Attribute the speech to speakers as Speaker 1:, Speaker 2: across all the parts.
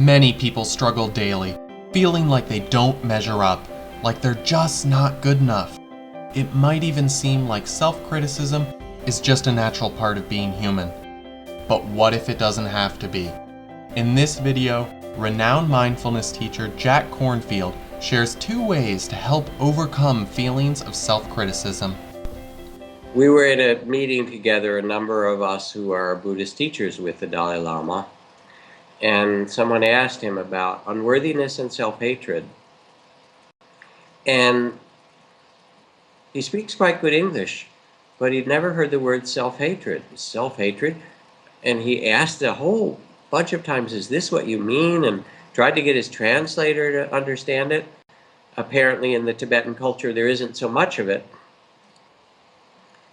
Speaker 1: Many people struggle daily, feeling like they don't measure up, like they're just not good enough. It might even seem like self-criticism is just a natural part of being human. But what if it doesn't have to be? In this video, renowned mindfulness teacher Jack Kornfield shares 2 ways to help overcome feelings of self-criticism.
Speaker 2: We were at a meeting together, a number of us who are Buddhist teachers with the Dalai Lama, and someone asked him about unworthiness and self-hatred. And he speaks quite good English, but he'd never heard the word self-hatred. Self-hatred? And he asked a whole bunch of times, is this what you mean? And tried to get his translator to understand it. Apparently in the Tibetan culture there isn't so much of it.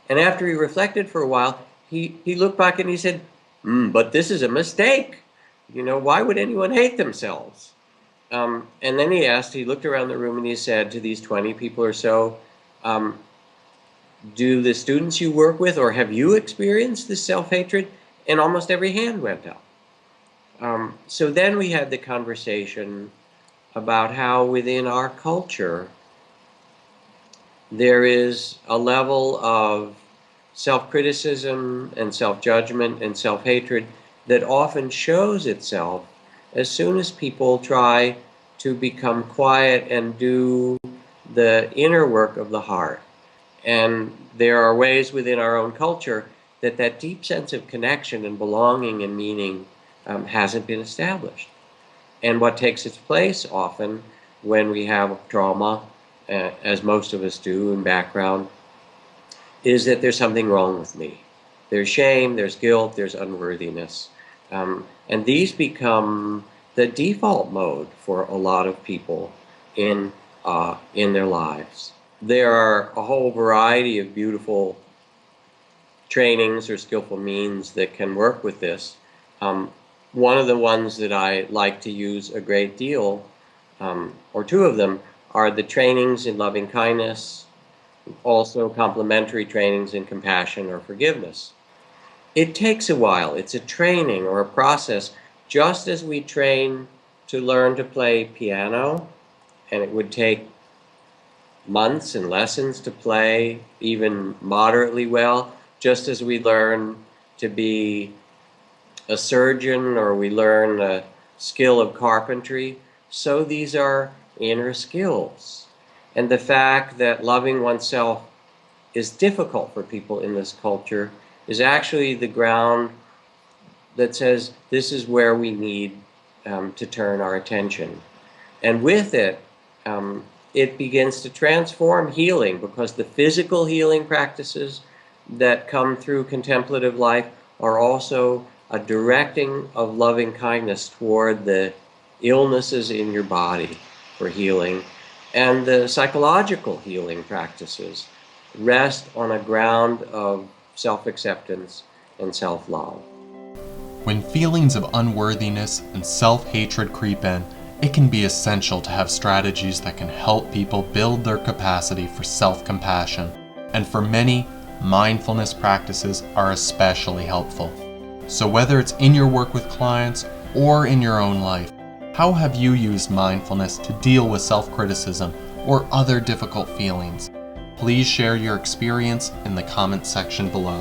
Speaker 2: And after he reflected for a while, he looked back and he said, but this is a mistake. You know, why would anyone hate themselves? And then he looked around the room and he said to these 20 people or so, do the students you work with, or have you experienced this self-hatred? And almost every hand went up. So then we had the conversation about how within our culture there is a level of self-criticism and self-judgment and self-hatred that often shows itself as soon as people try to become quiet and do the inner work of the heart. And there are ways within our own culture that deep sense of connection and belonging and meaning hasn't been established. And what takes its place often when we have trauma, as most of us do in background, is that there's something wrong with me. There's shame, there's guilt, there's unworthiness. And these become the default mode for a lot of people in their lives. There are a whole variety of beautiful trainings or skillful means that can work with this. One of the ones that I like to use a great deal, or 2 of them, are the trainings in loving kindness, also complementary trainings in compassion or forgiveness. It takes a while. It's a training or a process, just as we train to learn to play piano, and it would take months and lessons to play even moderately well, just as we learn to be a surgeon or we learn a skill of carpentry, so these are inner skills. And the fact that loving oneself is difficult for people in this culture is actually the ground that says this is where we need to turn our attention. And with it, it begins to transform healing, because the physical healing practices that come through contemplative life are also a directing of loving kindness toward the illnesses in your body for healing. And the psychological healing practices rest on a ground of self-acceptance and self-love.
Speaker 1: When feelings of unworthiness and self-hatred creep in, it can be essential to have strategies that can help people build their capacity for self-compassion. And for many, mindfulness practices are especially helpful. So whether it's in your work with clients or in your own life, how have you used mindfulness to deal with self-criticism or other difficult feelings? Please share your experience in the comment section below.